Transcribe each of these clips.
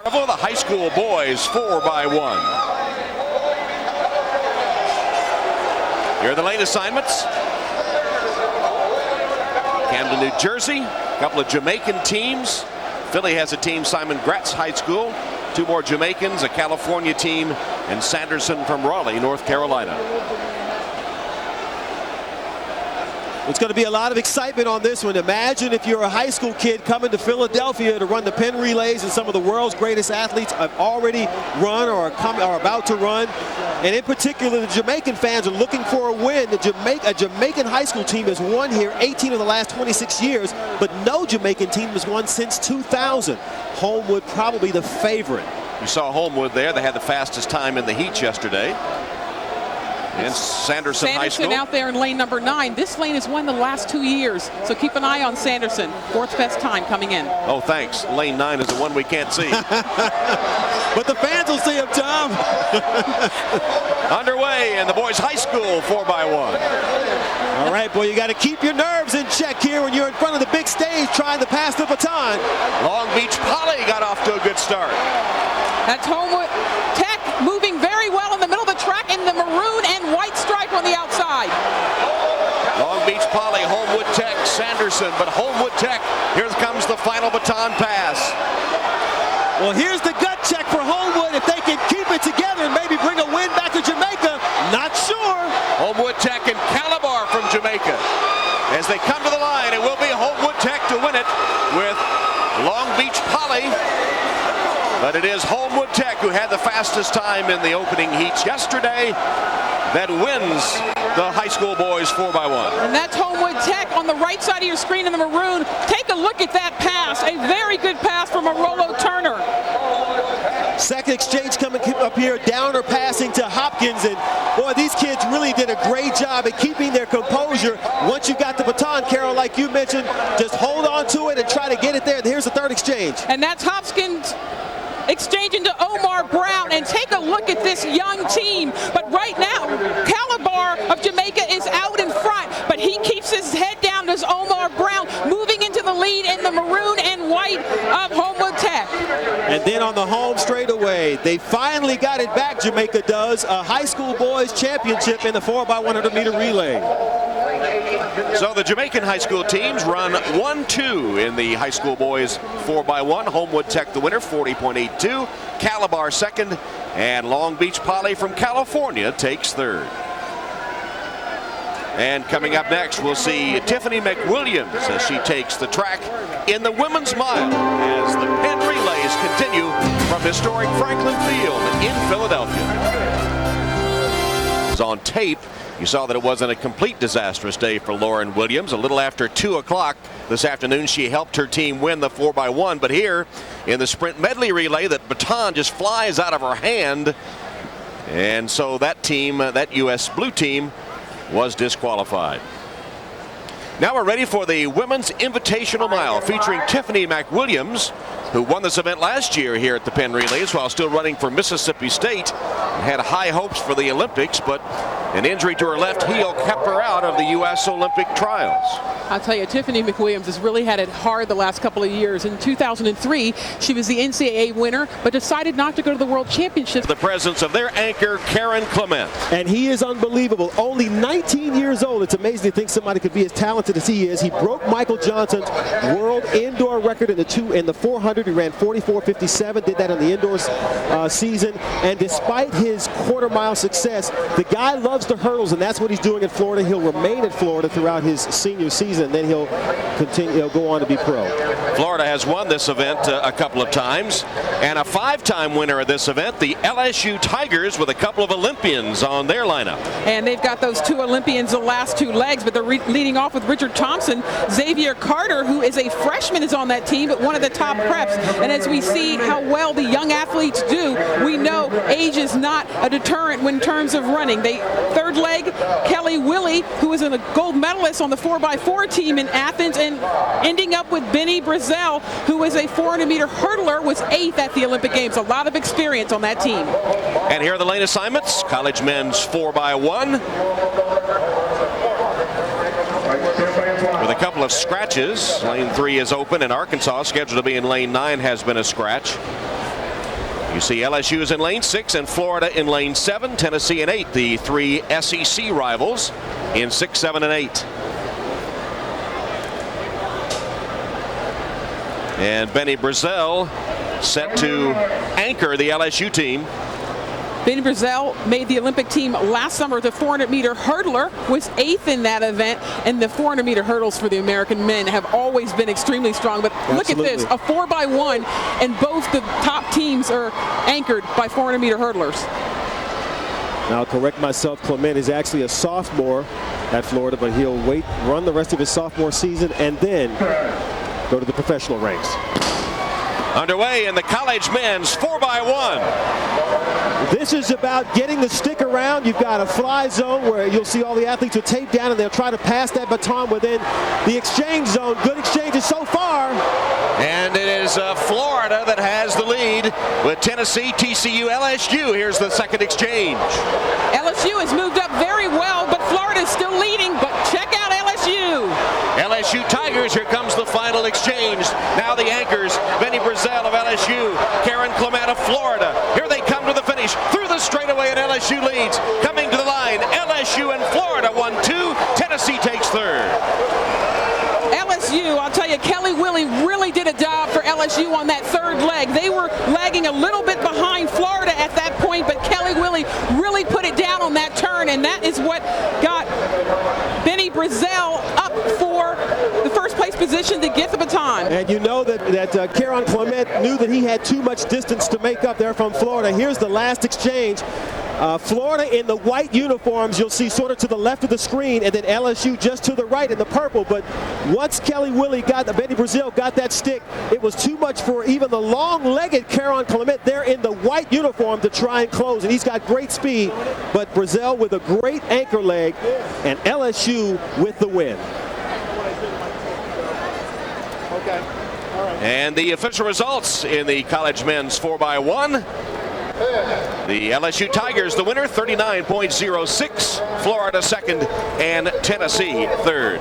Carnival, the high school boys 4x1. Here are the lane assignments. Camden, New Jersey, a couple of Jamaican teams. Philly has a team, Simon Gratz High School. Two more Jamaicans, a California team, and Sanderson from Raleigh, North Carolina. It's going to be a lot of excitement on this one. Imagine if you're a high school kid coming to Philadelphia to run the Penn relays, and some of the world's greatest athletes have already run or are about to run. And in particular, the Jamaican fans are looking for a win. A Jamaican high school team has won here 18 of the last 26 years, but no Jamaican team has won since 2000. Homewood probably the favorite. You saw Homewood there. They had the fastest time in the heats yesterday. And Sanderson High School out there in lane number 9. This lane has won the last 2 years, so keep an eye on Sanderson. Fourth best time coming in. Oh, thanks. Lane 9 is the one we can't see. But the fans will see him, Tom. Underway in the boys' high school 4x1. All right, boy, you got to keep your nerves in check here when you're in front of the big stage trying to pass the baton. Long Beach Poly got off to a good start. That's Homewood Tech moving very well in the middle of the track in the maroon and white stripe on the outside. Long Beach Poly, Homewood Tech, Sanderson, but Homewood Tech, here comes the final baton pass. Well, here's the gut check for Homewood. If they can keep it together and maybe bring a win back to Jamaica, not sure. Homewood Tech and Calabar from Jamaica. As they come to the line, it will be Homewood Tech to win it with Long Beach Poly. But it is Homewood Tech who had the fastest time in the opening heats yesterday that wins the high school boys 4x1. And that's Homewood Tech on the right side of your screen in the maroon. Take a look at that pass. A very good pass from Rollo Turner. Second exchange coming up here, Downer passing to Hopkins, and boy, these kids really did a great job at keeping their composure. Once you got the baton, Carol, like you mentioned, just hold on to it and try to get it there. Here's the third exchange. And that's Hopkins exchanging to Omar Brown, and take a look at this young team. But right now, Calabar of Jamaica is out in front, but he keeps his head down as Omar Brown moving into the lead in the maroon and white of Homewood Tech. And then on the home straightaway, they finally got it back, Jamaica does, a high school boys championship in the 4x100 meter relay. So the Jamaican high school teams run 1-2 in the high school boys 4x1. Homewood Tech the winner, 40.82. Calabar second, and Long Beach Poly from California takes third. And coming up next, we'll see Tiffany McWilliams as she takes the track in the women's mile as the Penn relays continue from historic Franklin Field in Philadelphia. It was on tape. You saw that it wasn't a complete disastrous day for Lauren Williams. A little after 2 o'clock this afternoon, she helped her team win the 4x1. But here in the sprint medley relay, that baton just flies out of her hand. And so that team, that U.S. blue team, was disqualified. Now we're ready for the Women's Invitational Mile featuring Tiffany McWilliams, who won this event last year here at the Penn Relays while still running for Mississippi State. Had high hopes for the Olympics, but an injury to her left heel kept her out of the U.S. Olympic trials. I'll tell you, Tiffany McWilliams has really had it hard the last couple of years. In 2003, she was the NCAA winner, but decided not to go to the World Championships. The presence of their anchor, Karen Clement. And he is unbelievable. Only 19 years old. It's amazing to think somebody could be as talented as he is. He broke Michael Johnson's world indoor record in the 400. He ran 44.57, did that in the indoors season. And despite his quarter mile success, the guy loves the hurdles, and that's what he's doing in Florida. He'll remain in Florida throughout his senior season, and then he'll continue. He'll go on to be pro. Florida has won this event a couple of times, and a 5-time winner of this event, the LSU Tigers, with a couple of Olympians on their lineup. And they've got those 2 Olympians the last 2 legs, but they're leading off with Richard Thompson. Xavier Carter, who is a freshman, is on that team, but one of the top preps. And as we see how well the young athletes do, we know age is not a deterrent in terms of running. Third leg, Kelly Willie, who is a gold medalist on the 4x4 team in Athens, and ending up with Benny Brazel, who is a 400-meter hurdler, was 8th at the Olympic Games. A lot of experience on that team. And here are the lane assignments. College men's 4x1. With a couple of scratches. Lane 3 is open, and Arkansas, scheduled to be in lane 9, has been a scratch. You see LSU is in lane 6 and Florida in lane 7, Tennessee in 8, the three SEC rivals in 6, 7, and 8. And Benny Brazell set to anchor the LSU team. Benny Brazell made the Olympic team last summer. The 400-meter hurdler, was 8th in that event, and the 400-meter hurdles for the American men have always been extremely strong. But look at this, a 4x1, and both the top teams are anchored by 400-meter hurdlers. Now, I'll correct myself, Clement is actually a sophomore at Florida, but he'll run the rest of his sophomore season and then go to the professional ranks. Underway in the college men's 4x1. This is about getting the stick around. You've got a fly zone where you'll see all the athletes will tape down and they'll try to pass that baton within the exchange zone. Good exchanges so far. And it is Florida that has the lead with Tennessee, TCU, LSU. Here's the second exchange. LSU has moved up very well, but Florida is still leading. But check out LSU. LSU Tigers, here comes the final exchange. Now the anchors, Benny Brazell of LSU, Karen Clement of Florida. Here they come to the finish, through the straightaway, and LSU leads. Coming to the line, LSU and Florida 1-2. Tennessee takes third. LSU, I'll tell you, Kelly Willie really did a job for LSU on that third leg. They were lagging a little bit behind Florida at that point, but Kelly Willie really put it down on that turn, and that is what got Benny Brazell up for the first place position to get the baton. And you know that Karen Clement knew that he had too much distance to make up there from Florida. Here's the last exchange. Florida in the white uniforms, you'll see sort of to the left of the screen, and then LSU just to the right in the purple. But once Kelly Willie Benny Brazell got that stick, it was too much for even the long-legged Karen Clement there in the white uniform to try and close. And he's got great speed, but Brazell with a great anchor leg, and LSU with the win. Okay. All right. And the official results in the college men's 4x1. The LSU Tigers, the winner, 39.06. Florida second, and Tennessee third.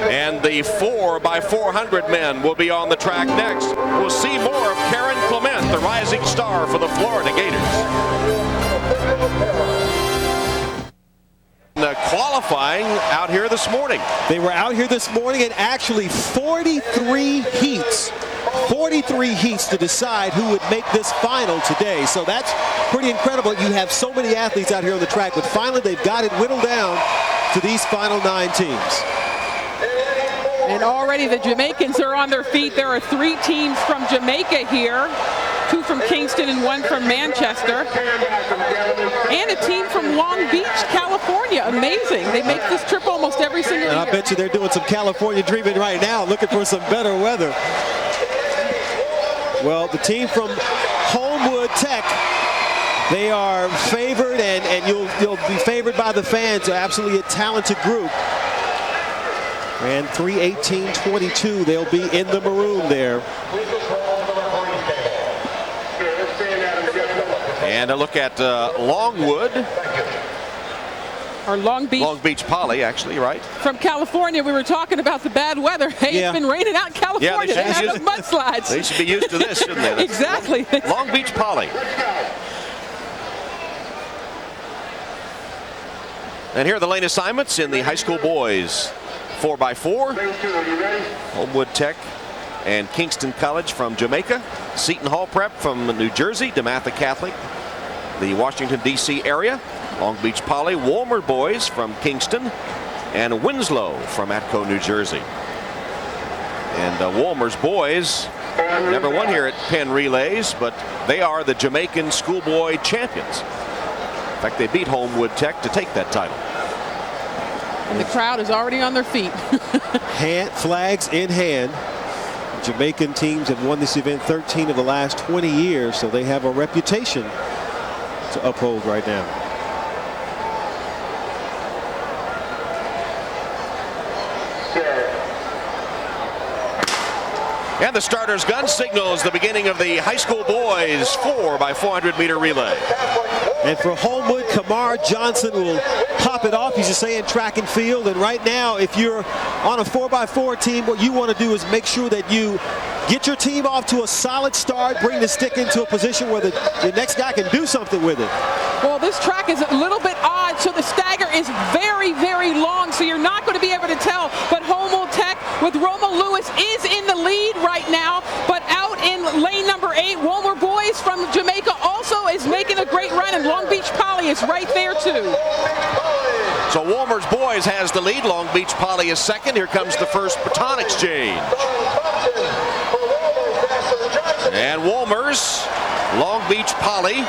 And the 4x400 men will be on the track next. We'll see more of Karen Clement, the rising star for the Florida Gators. Qualifying out here this morning. They were out here this morning, and actually 43 heats. 43 heats to decide who would make this final today. So that's pretty incredible. You have so many athletes out here on the track, but finally they've got it whittled down to these final 9 teams. And already the Jamaicans are on their feet. There are 3 teams from Jamaica here, 2 from Kingston and 1 from Manchester, and a team from Long Beach, California. Amazing. They make this trip almost every single year. And I bet you they're doing some California dreaming right now, looking for some better weather. Well, the team from Homewood Tech, they are favored, and you'll be favored by the fans. Absolutely a talented group. Ran 3:18.22. They'll be in the maroon there. And a look at Longwood. Or Long Beach Poly, actually, right? From California, we were talking about the bad weather. Hey, yeah. It's been raining out in California. Yeah, they have the mudslides. They should be used to this, shouldn't they? Exactly. Long Beach Poly. And here are the lane assignments in the high school boys 4x4. Homewood Tech and Kingston College from Jamaica. Seton Hall Prep from New Jersey. DeMatha Catholic, the Washington, D.C. area. Long Beach Poly, Walmer boys from Kingston, and Winslow from Atco, New Jersey. And Walmer's boys never won here at Penn Relays, but they are the Jamaican schoolboy champions. In fact, they beat Homewood Tech to take that title. And the crowd is already on their feet. Flags in hand. Jamaican teams have won this event 13 of the last 20 years, so they have a reputation to uphold right now. And the starter's gun signals the beginning of the high school boys 4x400 meter relay. And for Homewood, Kamar Johnson will pop it off. He's just saying track and field. And right now, if you're on a 4x4 team, what you want to do is make sure that you get your team off to a solid start, bring the stick into a position where the next guy can do something with it. Well, this track is a little bit odd, so the stagger is very, very long, so you're not going to be able to tell. But Homo Tech with Roma Lewis is in the lead right now, but out in lane number 8, Wolmer Boys from Jamaica also is making a great run, and Long Beach Poly is right there too. So Wolmer's Boys has the lead. Long Beach Poly is second. Here comes the first baton exchange. And Wolmer's, Long Beach Poly,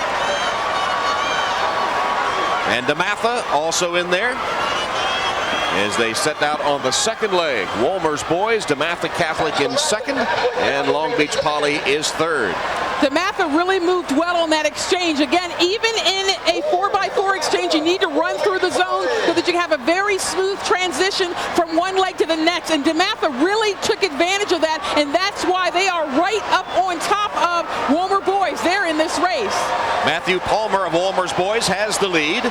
and DeMatha also in there as they set out on the second leg. Wolmer's Boys, DeMatha Catholic in second, and Long Beach Poly is third. DeMatha really moved well on that exchange. Again, even in a 4x4 exchange, you need to run through the zone so that you have a very smooth transition from one leg to the next. And DeMatha really took advantage of that, and that's why they are right up on top of Wolmer Boys. They're in this race. Matthew Palmer of Wolmer's Boys has the lead.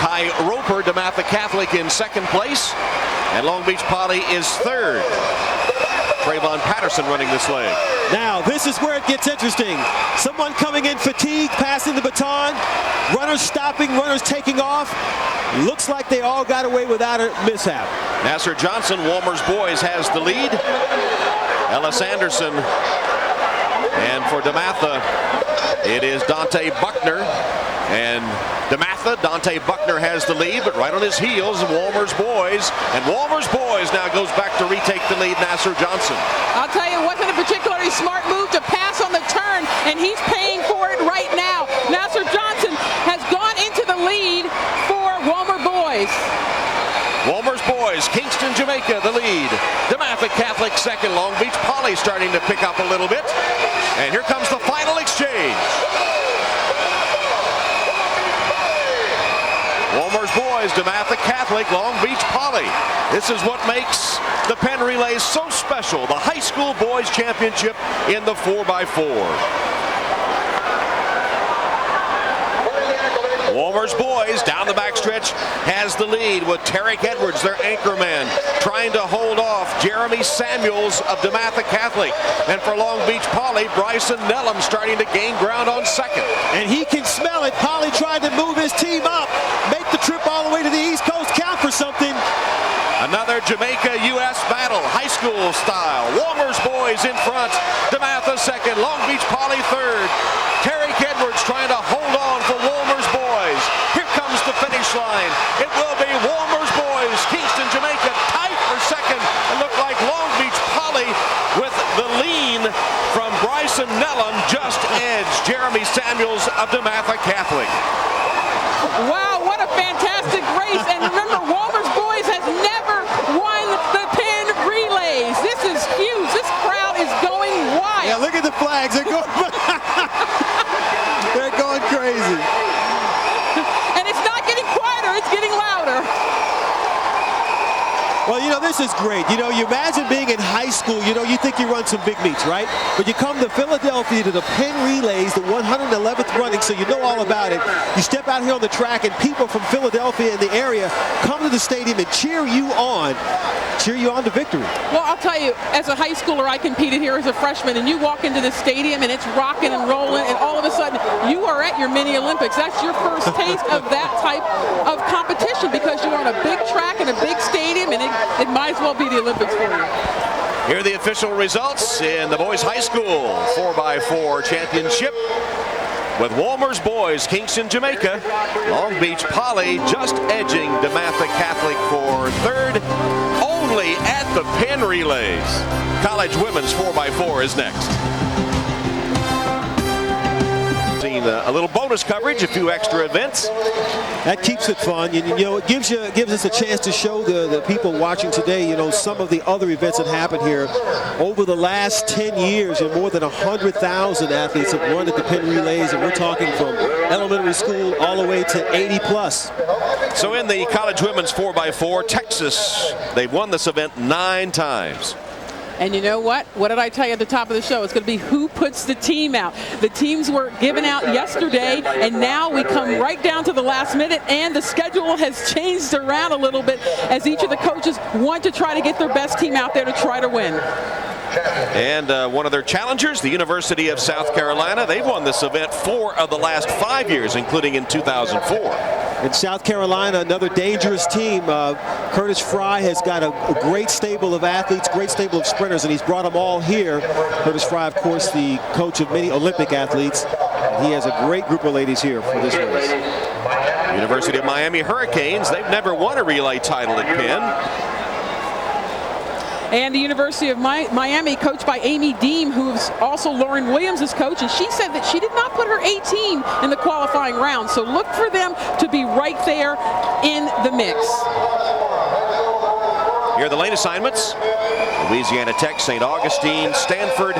Kai Roper, DeMatha Catholic in second place, and Long Beach Poly is third. Trayvon Patterson running this leg. Now, this is where it gets interesting. Someone coming in fatigued, passing the baton, runners stopping, runners taking off. Looks like they all got away without a mishap. Nasser Johnson, Wolmer's Boys, has the lead. Ellis Anderson, and for DeMatha, it is Dante Buckner. And DeMatha, Dante Buckner has the lead, but right on his heels, Wolmer's Boys. And Wolmer's Boys now goes back to retake the lead, Nasser Johnson. I'll tell you, it wasn't a particularly smart move to pass on the turn, and he's paying for it right now. Nasser Johnson has gone into the lead for Wolmer Boys. Wolmer's Boys, Kingston, Jamaica, the lead. DeMatha Catholic second. Long Beach Poly starting to pick up a little bit. And here comes the final exchange. Wolmer's Boys, DeMatha Catholic, Long Beach Poly. This is what makes the Penn Relays so special. The High School Boys Championship in the 4x4. Wolmer's Boys down the backstretch has the lead with Tarek Edwards, their anchor man, trying to hold off Jeremy Samuels of DeMatha Catholic. And for Long Beach Poly, Bryson Nellum starting to gain ground on second. And he can smell it. Poly tried to move his team up, make the trip all the way to the East Coast, count for something. Another Jamaica-U.S. battle, high school style. Wolmer's Boys in front, DeMatha second, Long Beach Poly third. Tarek Edwards trying to hold on for Wolmer's Boys. Here comes the finish line. It will be Wolmer's Boys, Kingston, Jamaica, tight for second. It looked like Long Beach Poly with the lean from Bryson Nellum just edged Jeremy Samuels of DeMatha Catholic. Wow, what a fantastic race. And remember, Wolmer's Boys has never won the Penn Relays. This is huge. This crowd is going wild. Yeah, look at the flags. They're going, they're going crazy. And it's not getting quieter, it's getting louder. Well, you know, this is great. You know, you imagine being in high school, you know, you think you run some big meets, right? But you come to Philadelphia to the Penn Relays, the 111th running, so you know all about it. You step out here on the track, and people from Philadelphia and the area come to the stadium and cheer you on to victory. Well, I'll tell you, as a high schooler, I competed here as a freshman, and you walk into the stadium, and it's rocking and rolling, and all of a sudden, you are at your mini Olympics. That's your first taste of that type of competition, because you're on a big track in a big stadium, and it might as well be the Olympics for you. Here are the official results in the Boys High School 4x4 Championship. With Wolmer's Boys, Kingston, Jamaica, Long Beach Poly just edging DeMatha Catholic for third, only at the Penn Relays. College Women's 4x4 is next. A little bonus coverage, a few extra events. That keeps it fun. You know, it gives us a chance to show the people watching today, you know, some of the other events that happened here. Over the last 10 years, you know, more than 100,000 athletes have run at the Penn Relays, and we're talking from elementary school all the way to 80 plus. So in the College Women's 4x4, Texas, they've won this event 9 times. And you know what? What did I tell you at the top of the show? It's going to be who puts the team out. The teams were given out yesterday, and now we come right down to the last minute, and the schedule has changed around a little bit as each of the coaches want to try to get their best team out there to try to win. And one of their challengers, the University of South Carolina, they've won this event 4 of the last 5 years, including in 2004. In South Carolina, another dangerous team. Curtis Fry has got a great stable of athletes, great stable of sprinters, and he's brought them all here. Curtis Fry, of course, the coach of many Olympic athletes. He has a great group of ladies here for this race. University of Miami Hurricanes, they've never won a relay title at Penn. And the University of Miami, coached by Amy Deem, who's also Lauren Williams' coach, and she said that she did not put her A team in the qualifying round. So look for them to be right there in the mix. Here are the lane assignments. Louisiana Tech, St. Augustine, Stanford,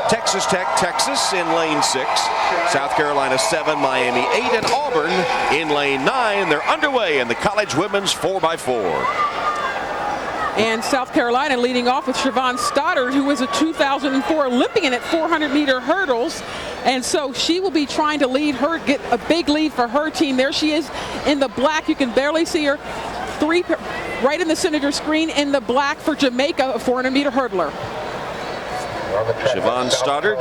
Texas Tech, Texas in lane 6. South Carolina 7, Miami 8, and Auburn in lane 9. They're underway in the college women's 4x4. And South Carolina leading off with Siobhan Stoddard, who was a 2004 Olympian at 400-meter hurdles. And so she will be trying to get a big lead for her team. There she is in the black. You can barely see her. Right in the center of your screen in the black for Jamaica, a 400-meter hurdler. Siobhan Stoddard,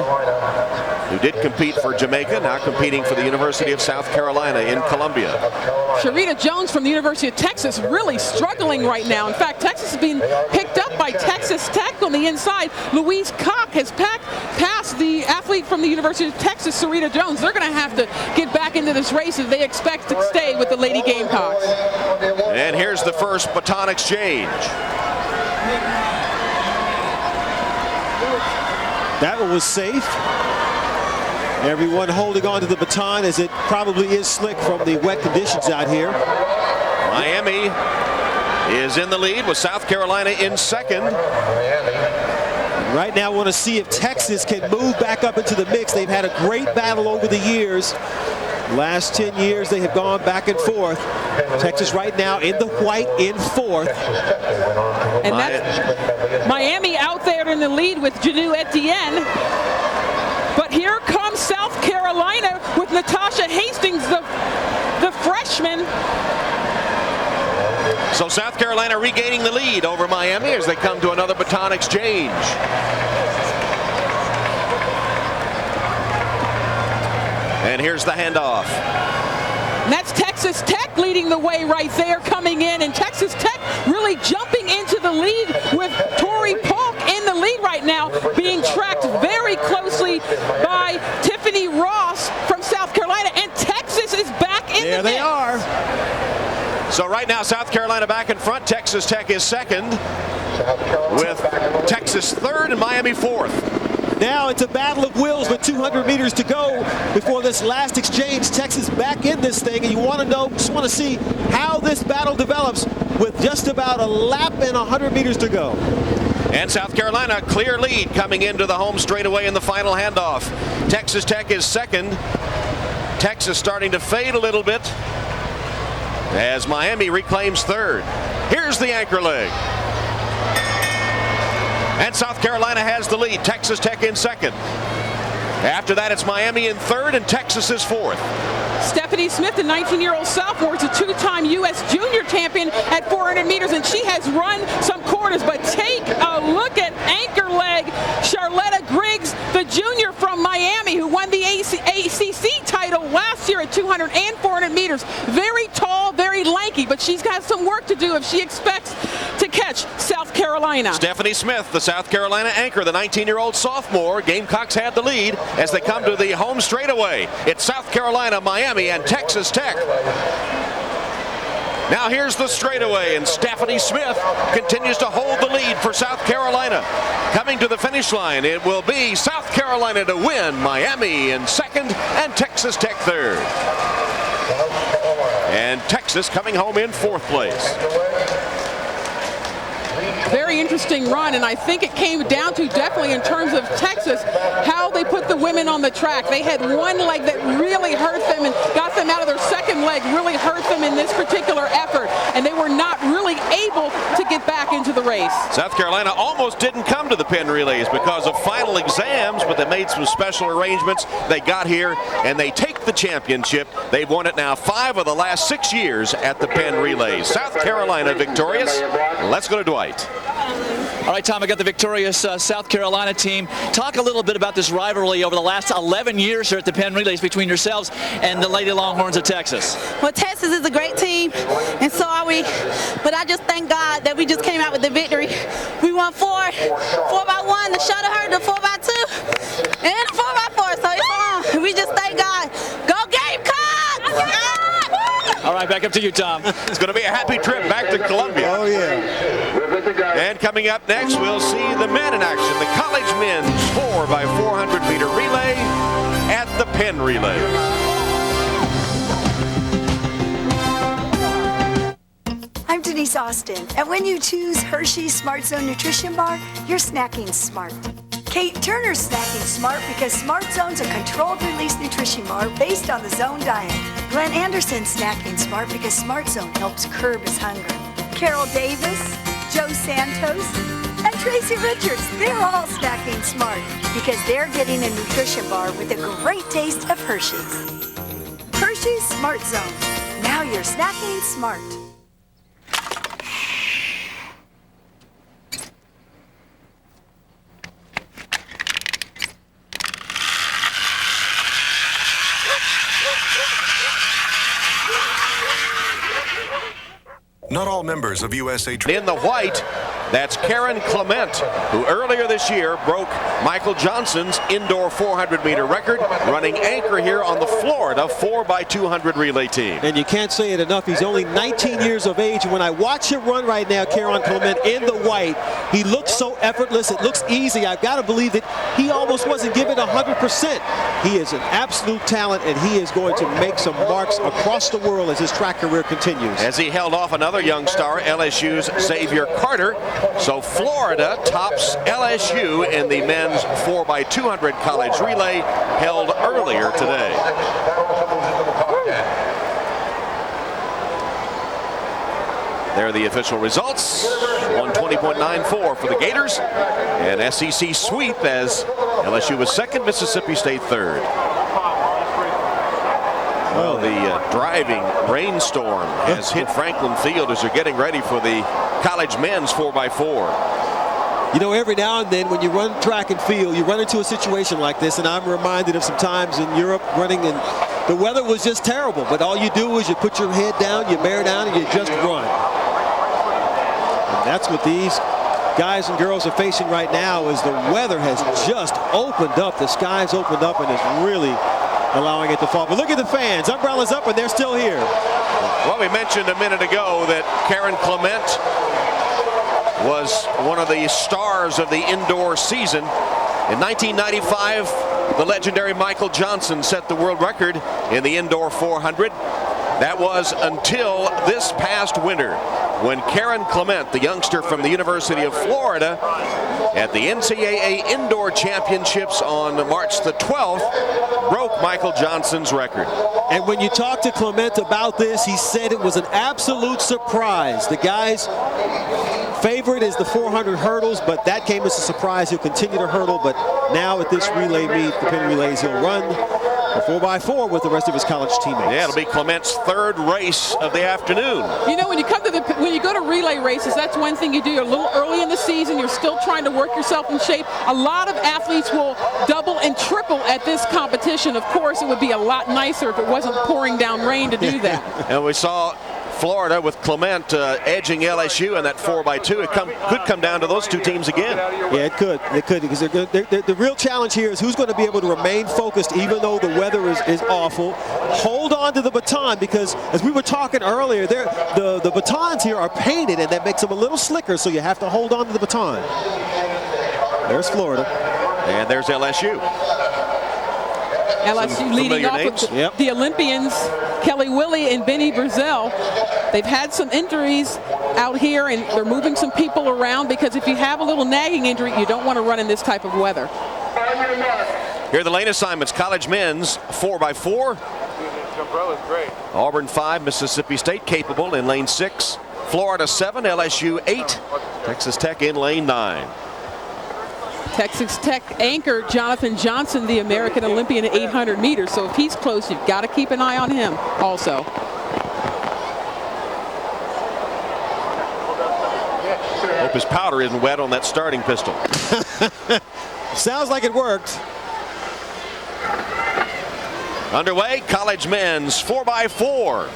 who did compete for Jamaica, now competing for the University of South Carolina in Columbia. Sharita Jones from the University of Texas really struggling right now. In fact, Texas is being picked up by Texas Tech on the inside. Louise Koch has passed the athlete from the University of Texas, Sharita Jones. They're going to have to get back into this race if they expect to stay with the Lady Gamecocks. And here's the first baton exchange. That one was safe. Everyone holding on to the baton as it probably is slick from the wet conditions out here. Miami is in the lead with South Carolina in second. Right now I want to see if Texas can move back up into the mix. They've had a great battle over the years. Last 10 years they have gone back and forth. Texas right now in the white in 4th. And that's Miami out there in the lead with Janu Etienne. But here comes South Carolina with Natasha Hastings, the freshman. So South Carolina regaining the lead over Miami as they come to another baton exchange. And here's the handoff. And that's Texas Tech leading the way right there, coming in. And Texas Tech really jumping into the lead with Tori Polk in the lead right now, being tracked very closely by Tiffany Ross from South Carolina. And Texas is back in the mix. There they are. So right now, South Carolina back in front. Texas Tech is second, with Texas third and Miami 4th. Now it's a battle of wills with 200 meters to go before this last exchange. Texas back in this thing, and you want to see how this battle develops with just about a lap and 100 meters to go. And South Carolina, clear lead coming into the home straightaway in the final handoff. Texas Tech is second. Texas starting to fade a little bit as Miami reclaims third. Here's the anchor leg. And South Carolina has the lead. Texas Tech in second. After that, it's Miami in third and Texas is 4th. Stephanie Smith, the 19-year-old sophomore, is a 2-time U.S. junior champion at 400 meters, and she has run some quarters. But take a look at anchor leg. Charlotta Griggs, the junior from Miami, who won the ACC title last year at 200 and 400 meters. Very tall, very lanky, but she's got some work to do if she expects to catch South Carolina. Stephanie Smith, the South Carolina anchor, the 19-year-old sophomore. Gamecocks had the lead as they come to the home straightaway. It's South Carolina, Miami, and Texas Tech. Now here's the straightaway, and Stephanie Smith continues to hold the lead for South Carolina. Coming to the finish line, it will be South Carolina to win, Miami in second, and Texas Tech third. And Texas coming home in 4th place. Very interesting run, and I think it came down to definitely in terms of Texas, how they put the women on the track. They had one leg that really hurt them and got them out of their second leg, really hurt them in this particular effort, and they were not really able to get back into the race. South Carolina almost didn't come to the Penn relays because of final exams, but they made some special arrangements. They got here, and they take the championship. They've won it now 5 of the last 6 years at the Penn relays. South Carolina victorious. Let's go to Dwight. All right, Tom, I got the victorious South Carolina team. Talk a little bit about this rivalry over the last 11 years here at the Penn Relays between yourselves and the Lady Longhorns of Texas. Well, Texas is a great team, and so are we. But I just thank God that we just came out with the victory. We won 4x1, the shuttle hurt, the 4x2, and the 4x4. So it's on. We just thank God. Go Gamecocks! All right, back up to you, Tom. It's going to be a happy trip back to Columbia. Oh, yeah. And coming up next, we'll see the men in action. The college men's 4x400 meter relay at the Penn Relays. I'm Denise Austin, and when you choose Hershey's Smart Zone Nutrition Bar, you're snacking smart. Kate Turner's snacking smart because Smart Zone's a controlled release nutrition bar based on the Zone diet. Glenn Anderson's snacking smart because Smart Zone helps curb his hunger. Carol Davis, Joe Santos, and Tracy Richards, they're all snacking smart because they're getting a nutrition bar with a great taste of Hershey's. Hershey's Smart Zone. Now you're snacking smart. Not all members of USA. In the white, that's Karen Clement, who earlier this year broke Michael Johnson's indoor 400-meter record, running anchor here on the Florida 4x200 relay team. And you can't say it enough. He's only 19 years of age. When I watch him run right now, Karen Clement in the white, he looks so effortless. It looks easy. I've got to believe that he almost wasn't given 100%. He is an absolute talent, and he is going to make some marks across the world as his track career continues. As he held off another young star, LSU's Xavier Carter. So Florida tops LSU in the men's 4x200 college relay held earlier today. There are the official results. 120.94 for the Gators. And SEC sweep as LSU was second, Mississippi State third. Well, the driving rainstorm has hit Franklin Field as they're getting ready for the college men's 4x4. You know, every now and then when you run track and field, you run into a situation like this, and I'm reminded of some times in Europe running, and the weather was just terrible, but all you do is you put your head down, you bear down, and you just run. And that's what these guys and girls are facing right now, is the weather has just opened up. The sky's opened up, and it's really allowing it to fall. But look at the fans. Umbrellas up, and they're still here. Well, we mentioned a minute ago that Karen Clement was one of the stars of the indoor season. In 1995, the legendary Michael Johnson set the world record in the indoor 400. That was until this past winter, when Karen Clement, the youngster from the University of Florida, at the NCAA Indoor Championships on March the 12th, broke Michael Johnson's record. And when you talk to Clement about this, he said it was an absolute surprise. The guy's favorite is the 400 hurdles, but that came as a surprise. He'll continue to hurdle, but now at this relay meet, the Penn Relays, he'll run a 4x4 with the rest of his college teammates. Yeah, it'll be Clement's third race of the afternoon. You know, when you go to relay races, that's one thing you do. You're a little early in the season. You're still trying to work yourself in shape. A lot of athletes will double and triple at this competition. Of course, it would be a lot nicer if it wasn't pouring down rain to do that. And we saw Florida with Clement edging LSU in that 4x2. It could come down to those two teams again. Yeah, it could. It could, because the real challenge here is who's going to be able to remain focused even though the weather is awful. Hold on to the baton, because as we were talking earlier, the batons here are painted, and that makes them a little slicker, so you have to hold on to the baton. There's Florida. And there's LSU. LSU leading off with the Olympians, Kelly Willie and Benny Brazell. They've had some injuries out here, and they're moving some people around, because if you have a little nagging injury, you don't want to run in this type of weather. Here are the lane assignments. College men's 4x4. Great. Auburn 5, Mississippi State capable in lane 6. Florida 7, LSU 8. Texas Tech in lane 9. Texas Tech anchor Jonathan Johnson, the American Olympian at 800 meters. So if he's close, you've got to keep an eye on him also. his powder isn't wet on that starting pistol. Sounds like it worked. Underway, college men's 4x4.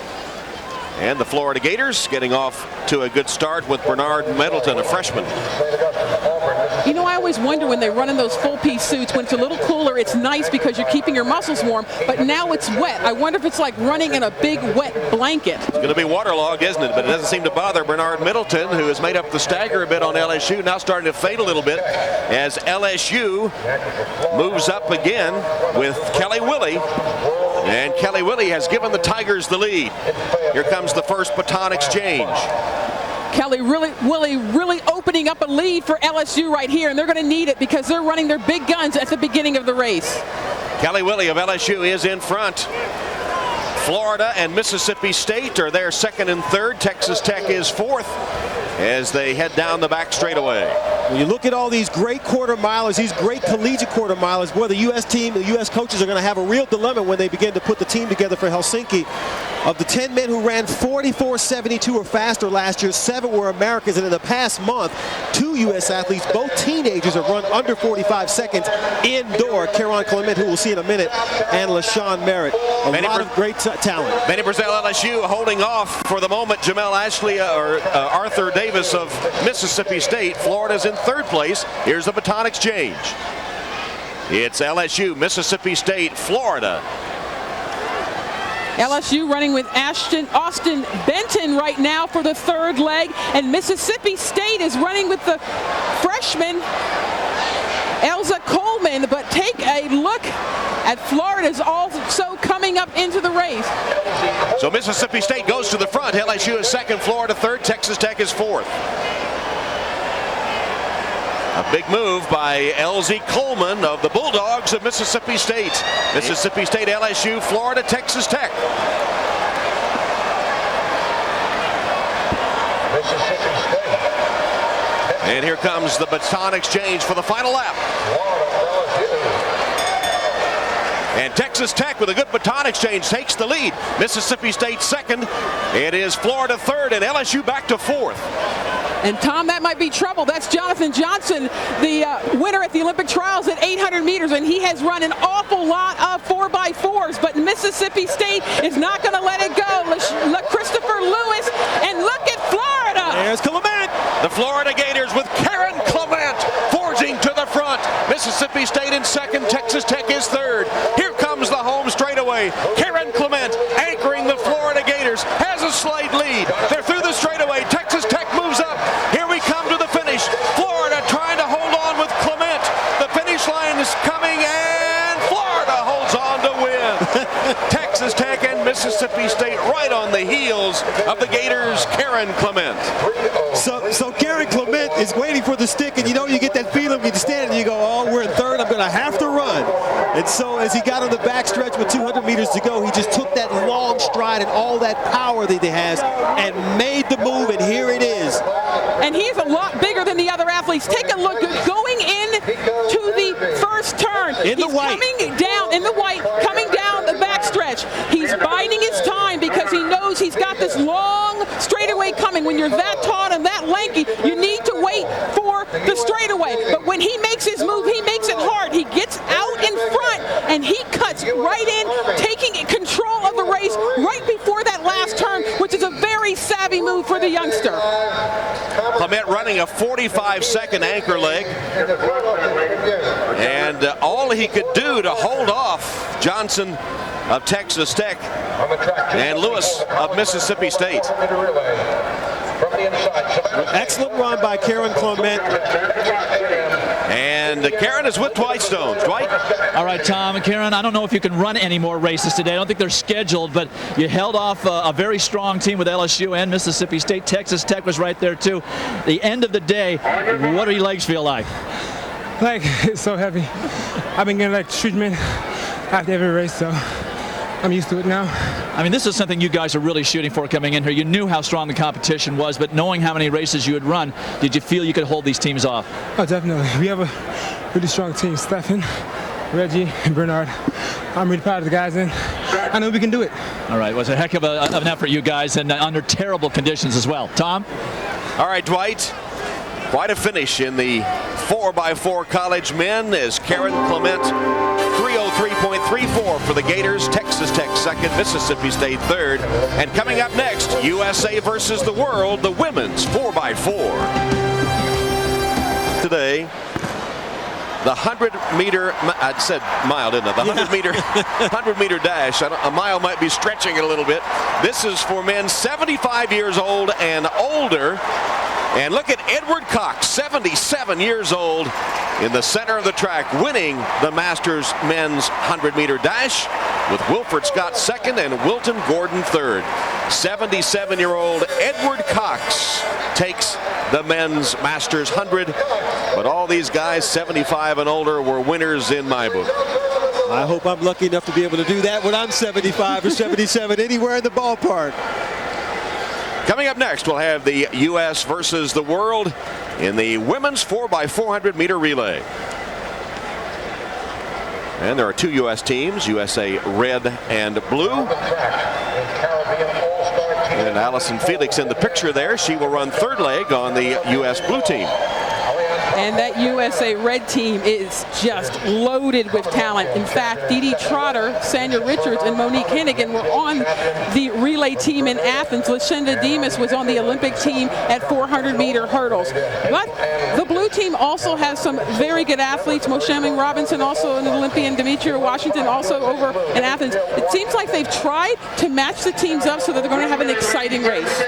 And the Florida Gators getting off to a good start with Bernard Middleton, a freshman. You know, I always wonder when they run in those full-piece suits, when it's a little cooler, it's nice because you're keeping your muscles warm, but now it's wet. I wonder if it's like running in a big wet blanket. It's going to be waterlogged, isn't it? But it doesn't seem to bother Bernard Middleton, who has made up the stagger a bit on LSU, now starting to fade a little bit as LSU moves up again with Kelly Willie. And Kelly Willie has given the Tigers the lead. Here comes the first baton exchange. Kelly really opening up a lead for LSU right here, and they're going to need it because they're running their big guns at the beginning of the race. Kelly Willie of LSU is in front. Florida and Mississippi State are there second and third. Texas Tech is fourth as they head down the back straightaway. When you look at all these great quarter milers, these great collegiate quarter milers, boy, the U.S. team, the U.S. coaches are going to have a real dilemma when they begin to put the team together for Helsinki. Of the 10 men who ran 44.72 or faster last year, 7 were Americans, and in the past month, 2 U.S. athletes, both teenagers, have run under 45 seconds indoor. Karen Clement, who we'll see in a minute, and LaShawn Merritt. A lot of great talent. Benny Brazil, LSU holding off for the moment. Jamel Ashley or Arthur Davis of Mississippi State. Florida's in third place. Here's the baton exchange. It's LSU, Mississippi State, Florida. LSU running with Austin Benton right now for the third leg, and Mississippi State is running with the freshman Elza Coleman. But take a look at Florida's also coming up into the race. So Mississippi State goes to the front. LSU is second, Florida third, Texas Tech is fourth. A big move by Elzy Coleman of the Bulldogs of Mississippi State. Mississippi State, LSU, Florida, Texas Tech. Mississippi State. And here comes the baton exchange for the final lap. And Texas Tech with a good baton exchange takes the lead. Mississippi State second. It is Florida third and LSU back to fourth. And Tom, that might be trouble. That's Jonathan Johnson, the winner at the Olympic trials at 800 meters, and he has run an awful lot of 4x4s, but Mississippi State is not going to let it go. Look, Christopher Lewis, and look at Florida. There's Clement. The Florida Gators with Karen Clement forging to the front. Mississippi State in second, Texas Tech is third. Here comes the home straightaway. Karen Clement anchoring the Florida Gators, has a slight lead. They're through the straightaway. Texas Tech moves up. Here we come to the finish. Florida trying to hold on with Clement. The finish line is coming and Florida holds on to win. Texas Tech and Mississippi State right on the heels of the Gators' Karen Clement. So Karen Clement is waiting for the stick, and you get that feeling when you stand and you go, oh, we're in third, I'm going to have to run. And so as he got on the backstretch with 200 meters to go, he just took that long stride and all that power that he has and made the move, and here it is. And he's a lot bigger than the other athletes. Take a look, going in to the first turn. In the white. Coming down, in the white, coming down the backstretch. He's biding his time because he knows he's got this long straightaway coming. When you're that tall and that lanky, you need to wait for the straightaway. But when he makes his move, he makes it hard. He gets out in front and he cuts right in, taking control of the race right before that last turn, which is a very savvy move for the youngster. Clement running a 45-second anchor leg. And all he could do to hold off Johnson of Texas Tech and Lewis of Mississippi State. Excellent run by Karen Clement. And Karen is with Dwight Stones. Dwight? All right, Tom and Karen, I don't know if you can run any more races today. I don't think they're scheduled, but you held off a very strong team with LSU and Mississippi State. Texas Tech was right there, too. The end of the day, what do your legs feel like? Like, it's so heavy. I've been getting like treatment after every race, so I'm used to it now. I mean, this is something you guys are really shooting for coming in here. You knew how strong the competition was, but knowing how many races you had run, did you feel you could hold these teams off? Oh, definitely. We have a really strong team. Stephen, Reggie, and Bernard. I'm really proud of the guys, and I know we can do it. All right, it was a heck of an effort, you guys, and under terrible conditions as well. Tom? All right, Dwight. Quite a finish in the 4x4 college men as Karen Clement 303.34 for the Gators. Texas Tech second, Mississippi State third. And coming up next, USA versus the world, the women's 4x4. Today, the 100-meter, I said mile, didn't I? The 100-meter dash. A mile might be stretching it a little bit. This is for men 75 years old and older. And look at Edward Cox, 77 years old, in the center of the track, winning the Masters men's 100-meter dash, with Wilfred Scott second and Wilton Gordon third. 77-year-old Edward Cox takes the men's Masters 100. But all these guys 75 and older were winners in my book. I hope I'm lucky enough to be able to do that when I'm 75 or 77 anywhere in the ballpark. Coming up next, we'll have the U.S. versus the world in the women's 4x400 meter relay. And there are two U.S. teams, USA red and blue. And Allison Felix in the picture there. She will run third leg on the U.S. blue team. And that USA red team is just loaded with talent. In fact, Dee Dee Trotter, Sanya Richards, and Monique Hennigan were on the relay team in Athens. Lashenda Demas was on the Olympic team at 400-meter hurdles. But the blue team also has some very good athletes. Moshe Robinson, also an Olympian. Demetria Washington, also over in Athens. It seems like they've tried to match the teams up so that they're going to have an exciting race.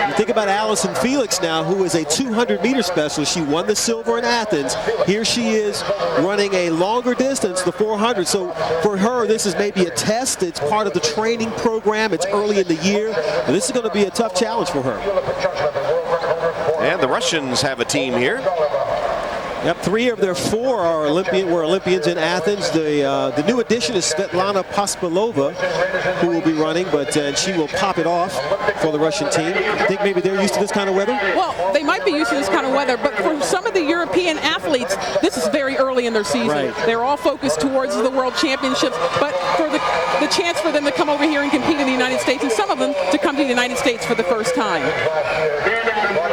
You think about Allison Felix now, who is a 200-meter specialist. She won the silver in Athens. Here she is running a longer distance, the 400. So for her, this is maybe a test. It's part of the training program. It's early in the year. And this is going to be a tough challenge for her. And the Russians have a team here. Yep, 3 of their 4 are were Olympians in Athens. The new addition is Svetlana Pospilova, who will be running, but she will pop it off for the Russian team. I think maybe they're used to this kind of weather? Well, they might be used to this kind of weather, but for some of the European athletes, this is very early in their season. Right. They're all focused towards the World Championships, but for the chance for them to come over here and compete in the United States, and some of them to come to the United States for the first time.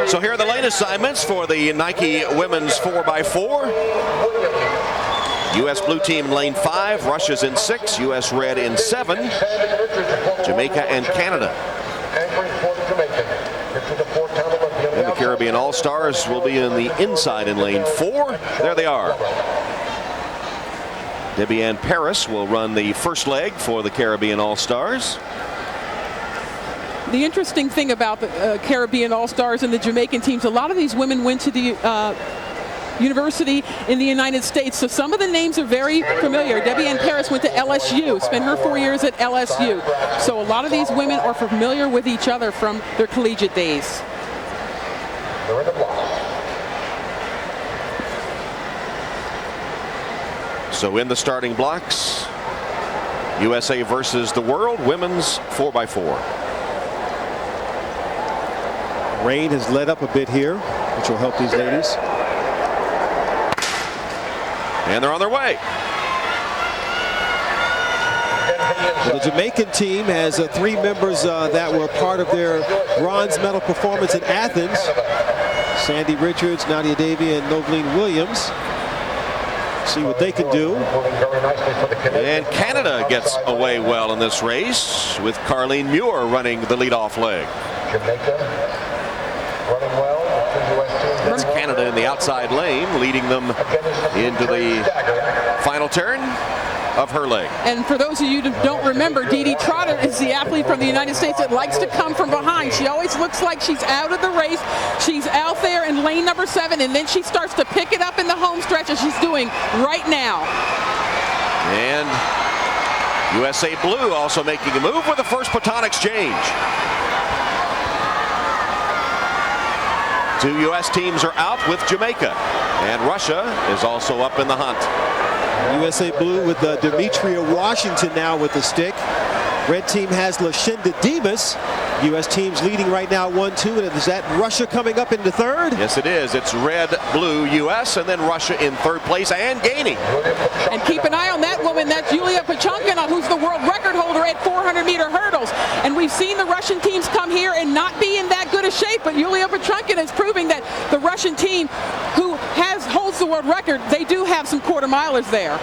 So here are the lane assignments for the Nike women's 4x4. U.S. blue team in lane 5, Russia's in 6, U.S. red in 7, Jamaica and Canada. And the Caribbean All-Stars will be in the inside in lane 4. There they are. Debbie Ann Paris will run the first leg for the Caribbean All-Stars. The interesting thing about the Caribbean All-Stars and the Jamaican teams, a lot of these women went to the university in the United States, so some of the names are very familiar. Debbie Ann Paris went to LSU, spent her 4 years at LSU. So a lot of these women are familiar with each other from their collegiate days. So in the starting blocks, USA versus the world, women's 4x4. Rain has let up a bit here, which will help these ladies. And they're on their way. Well, the Jamaican team has 3 members that were part of their bronze medal performance in Athens. Sandy Richards, Nadia Davy, and Noveline Williams. See what they can do. And Canada gets away well in this race with Carlene Muir running the leadoff leg. That's Canada in the outside lane, leading them into the final turn of her leg. And for those of you who don't remember, Dee Dee Trotter is the athlete from the United States that likes to come from behind. She always looks like she's out of the race. She's out there in lane number 7, and then she starts to pick it up in the home stretch, as she's doing right now. And USA Blue also making a move with the first baton exchange. 2 U.S. teams are out with Jamaica, and Russia is also up in the hunt. USA Blue with Demetria Washington now with the stick. Red team has Lashenda Demas. U.S. team's leading right now 1-2. And is that Russia coming up into third? Yes, it is. It's red, blue, U.S., and then Russia in third place and gaining. And keep an eye on that woman. That's Yulia Pachunkina, who's the world record holder at 400-meter hurdles. And we've seen the Russian teams come here and not be in that good a shape, but Yulia Pachunkina is proving that the Russian team who holds the world record, they do have some quarter milers there.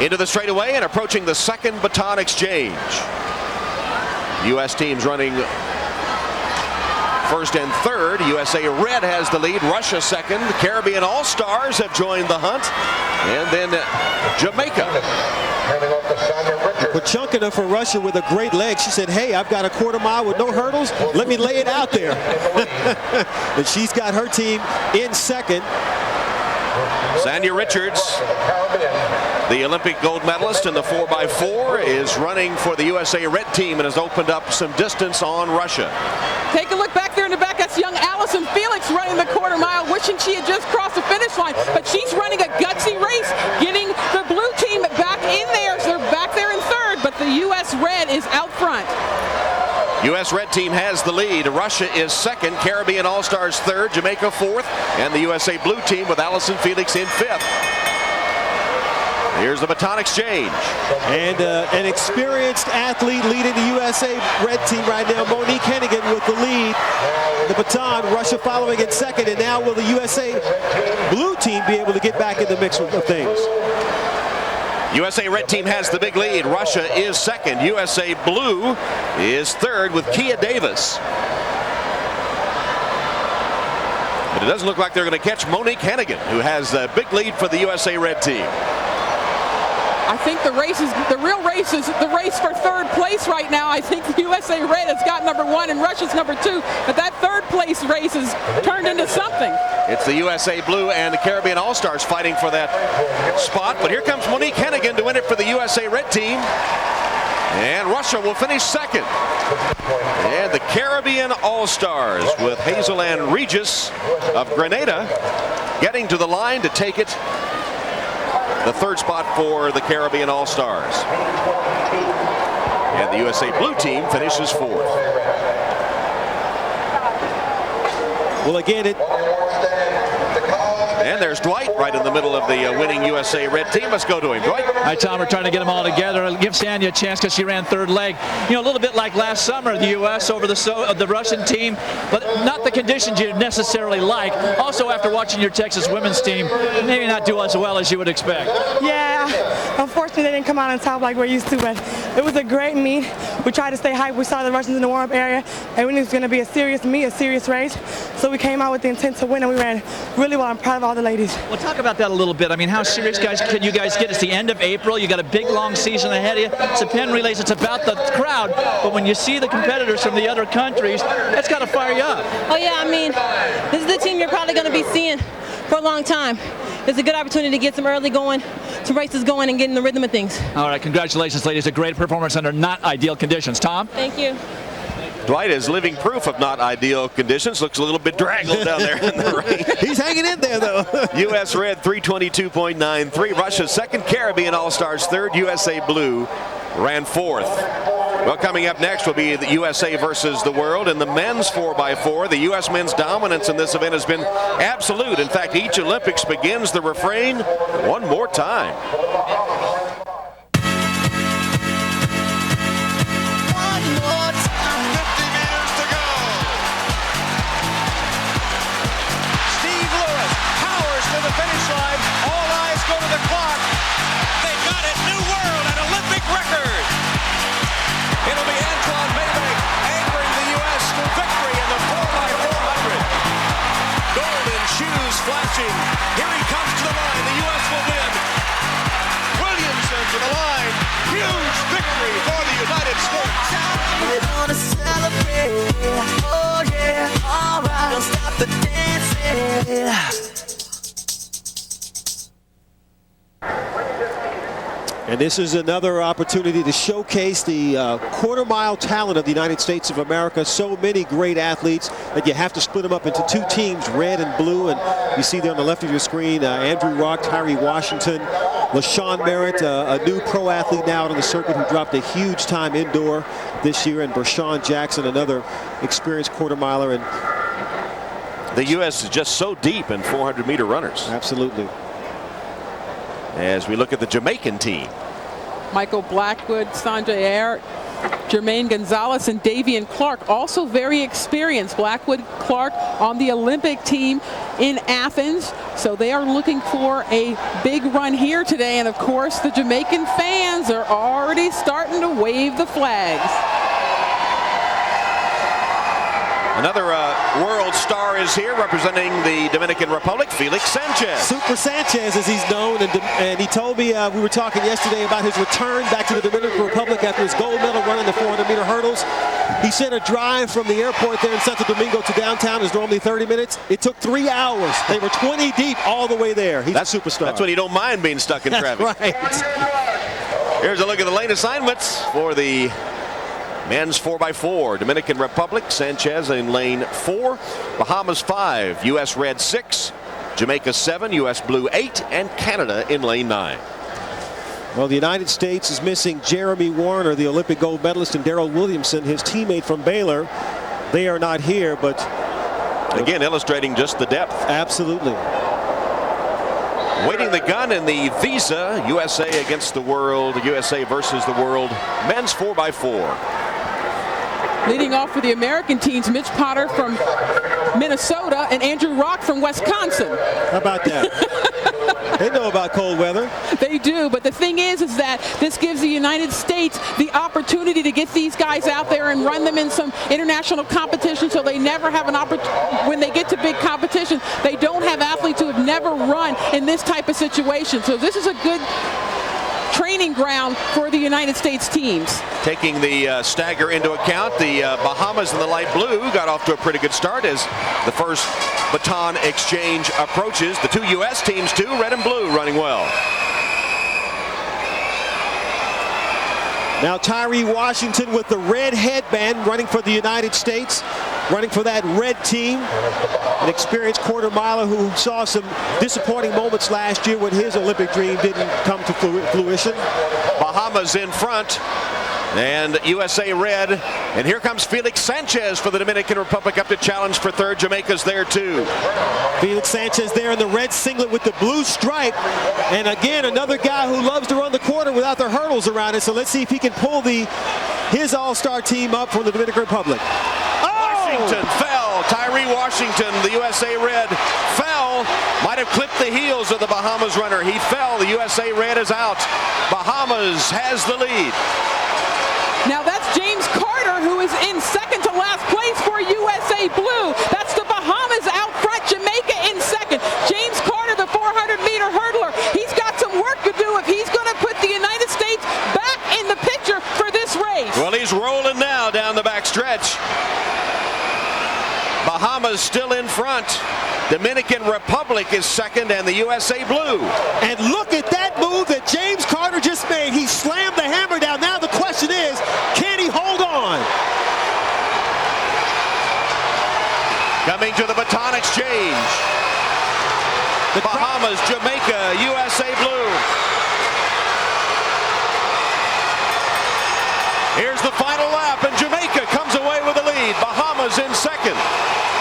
Into the straightaway and approaching the second baton exchange. U.S. teams running first and third. USA Red has the lead. Russia second. The Caribbean All-Stars have joined the hunt. And then Jamaica. Pachunkina for Russia with a great leg. She said, hey, I've got a quarter mile with no hurdles. Let me lay it out there. And she's got her team in second. Sanya Richards, the Olympic gold medalist in the 4x4, is running for the USA Red team and has opened up some distance on Russia. Take a look back there in the back. That's young Allison Felix running the quarter mile, wishing she had just crossed the finish line. But she's running a gutsy race, getting the blue team back in there. So they're back there in third, but the U.S. Red is out front. U.S. Red team has the lead. Russia is second, Caribbean All-Stars third, Jamaica fourth, and the USA Blue team with Allison Felix in fifth. Here's the baton exchange. And an experienced athlete leading the USA Red team right now, Monique Hennigan with the lead. The baton, Russia following in second, and now will the USA Blue team be able to get back in the mix of things? USA Red team has the big lead. Russia is second. USA Blue is third with Kia Davis. But it doesn't look like they're going to catch Monique Hennigan, who has a big lead for the USA Red team. I think the real race is the race for third place right now. I think the USA Red has got number one and Russia's number two, but that third place race has turned into something. It's the USA Blue and the Caribbean All-Stars fighting for that spot, but here comes Monique Hennigan to win it for the USA Red team. And Russia will finish second. And the Caribbean All-Stars with Hazel Ann Regis of Grenada getting to the line to take it. The third spot for the Caribbean All-Stars. And the USA Blue team finishes fourth. Well, again, and there's Dwight right in the middle of the winning USA Red team. Let's go to him, Dwight. Hi, Tom. We're trying to get them all together. Give Sanya a chance because she ran third leg. You know, a little bit like last summer, the U.S. over the Russian team, but not the conditions you necessarily like. Also, after watching your Texas women's team, maybe not do as well as you would expect. Yeah, unfortunately, they didn't come out on top like we're used to, but it was a great meet. We tried to stay hyped. We saw the Russians in the warm-up area, and we knew it was going to be a serious meet, a serious race. So we came out with the intent to win, and we ran really well. I'm proud of all the ladies. Well, talk about that a little bit. I mean, how serious can you guys get? It's the end of April. You got a big, long season ahead of you. It's a Penn relays. It's about the crowd. But when you see the competitors from the other countries, that's got to fire you up. Oh, yeah. I mean, this is the team you're probably going to be seeing for a long time. It's a good opportunity to get some early going, some races going, and get in the rhythm of things. All right. Congratulations, ladies. A great performance under not ideal conditions. Tom? Thank you. Dwight is living proof of not ideal conditions. Looks a little bit draggled down there in the rain. He's hanging in there, though. U.S. Red 322.93. Russia second. Caribbean All-Stars third. USA Blue ran fourth. Well, coming up next will be the USA versus the world in the men's 4x4. The U.S. men's dominance in this event has been absolute. In fact, each Olympics begins the refrain, one more time. Flashing. Here he comes to the line. The U.S. will win. Williamson to the line. Huge victory for the United States. We're gonna celebrate. Oh yeah, all right. Don't stop the dancing. And this is another opportunity to showcase the quarter-mile talent of the United States of America. So many great athletes that you have to split them up into two teams, red and blue. And you see there on the left of your screen, Andrew Rock, Tyree Washington, LaShawn Merritt, a new pro athlete now out on the circuit who dropped a huge time indoor this year, and Bershawn Jackson, another experienced quarter-miler. And the U.S. is just so deep in 400-meter runners. Absolutely. As we look at the Jamaican team. Michael Blackwood, Sanjay Ayer, Jermaine Gonzalez and Davian Clark, also very experienced. Blackwood, Clark on the Olympic team in Athens. So they are looking for a big run here today. And of course, the Jamaican fans are already starting to wave the flags. Another world star is here representing the Dominican Republic, Felix Sanchez. Super Sanchez, as he's known, and he told me, we were talking yesterday about his return back to the Dominican Republic after his gold medal run in the 400-meter hurdles. He said a drive from the airport there in Santo Domingo to downtown is normally 30 minutes. It took 3 hours. They were 20 deep all the way there. He's a superstar. That's when you don't mind being stuck in traffic. Right. Here's a look at the lane assignments for the men's 4x4. Dominican Republic, Sanchez in lane 4. Bahamas 5, U.S. red 6. Jamaica 7, U.S. blue 8. And Canada in lane 9. Well, the United States is missing Jeremy Warner, the Olympic gold medalist, and Darrell Williamson, his teammate from Baylor. They are not here, but again, illustrating just the depth. Absolutely. Waiting the gun in the Visa, USA against the world, USA versus the world, men's 4x4. Leading off for the American teams, Mitch Potter from Minnesota and Andrew Rock from Wisconsin. How about that? They know about cold weather. They do, but the thing is that this gives the United States the opportunity to get these guys out there and run them in some international competition, so they never have an opportunity. When they get to big competition, they don't have athletes who have never run in this type of situation. So this is a good training ground for the United States teams. Taking the stagger into account, the Bahamas in the light blue got off to a pretty good start as the first baton exchange approaches. The two U.S. teams, too, red and blue, running well. Now Tyree Washington with the red headband running for the United States, running for that red team. An experienced quarter miler who saw some disappointing moments last year when his Olympic dream didn't come to fruition. Bahamas in front and USA red. And here comes Felix Sanchez for the Dominican Republic up to challenge for third. Jamaica's there too. Felix Sanchez there in the red singlet with the blue stripe. And again, another guy who loves to run the quarter without the hurdles around it. So let's see if he can pull his all-star team up from the Dominican Republic. Washington fell. Tyree Washington, the USA red, fell. Might have clipped the heels of the Bahamas runner. He fell. The USA red is out. Bahamas has the lead. Now that's James Carter, who is in second to last place for USA blue. That's the Bahamas out front. Jamaica in second. James Carter, the 400-meter hurdler. He's got some work to do if he's going to put the United States back in the picture for this race. Well, he's rolling now down the back stretch. Bahamas still in front. Dominican Republic is second and the USA blue. And look at that move that James Carter just made. He slammed the hammer down. Now the question is, can he hold on? Coming to the baton exchange. The Bahamas, Jamaica, USA blue. Here's the final lap, and Jamaica comes away with the lead. Bahamas in second.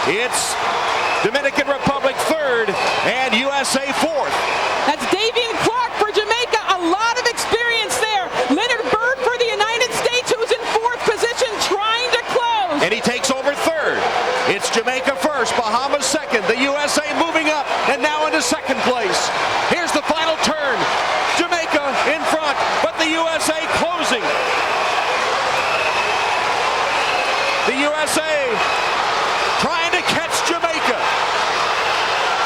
It's Dominican Republic third and USA fourth. That's Davian Clark for Jamaica. A lot of experience there. Leonard Bird for the United States, who's in fourth position trying to close. And he takes over third. It's Jamaica first, Bahamas second, the USA moving up and now into second place. Here's the final turn. Jamaica in front, but the USA closing. The USA trying to catch Jamaica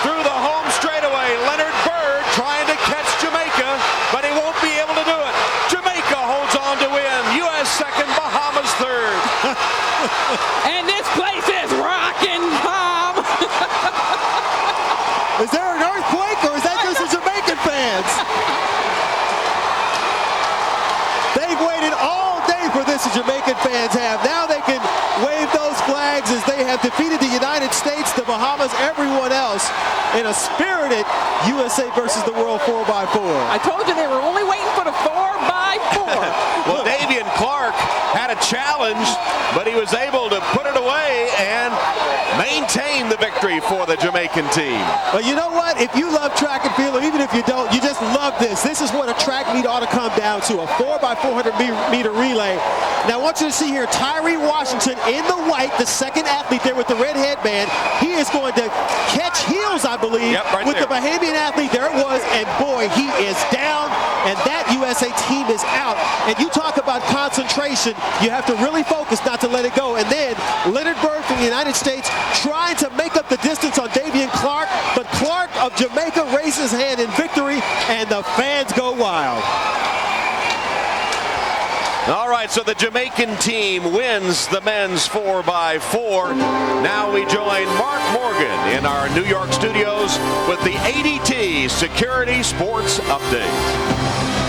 through the home straightaway. Leonard Bird trying to catch Jamaica, but he won't be able to do it. Jamaica holds on to win. U.S. second, Bahamas third. And this place is rocking, Tom. Is there an earthquake or is that just the Jamaican fans? They've waited all day for this, the Jamaican fans have. Now they can wave those flags as they have defeated the United States, the Bahamas, everyone else in a spirited USA versus the world 4x4. I told you they were only waiting for the 4x4. Well, Davian Clark had a challenge, but he was able to put it away and make maintain the victory for the Jamaican team. But you know what? If you love track and field, or even if you don't, you just love this. This is what a track meet ought to come down to, a 4x400 meter relay. Now I want you to see here, Tyree Washington in the white, the second athlete there with the red headband. He is going to catch heels, I believe, with the Bahamian athlete. There it was, and boy, he is down, and that USA team is out. And you talk about concentration, you have to really focus not to let it go. And then Leonard Bird from the United States trying to make up the distance on Davian Clark, but Clark of Jamaica raises his hand in victory, and the fans go wild. All right, so the Jamaican team wins the men's 4x4. Now we join Mark Morgan in our New York studios with the ADT Security Sports Update.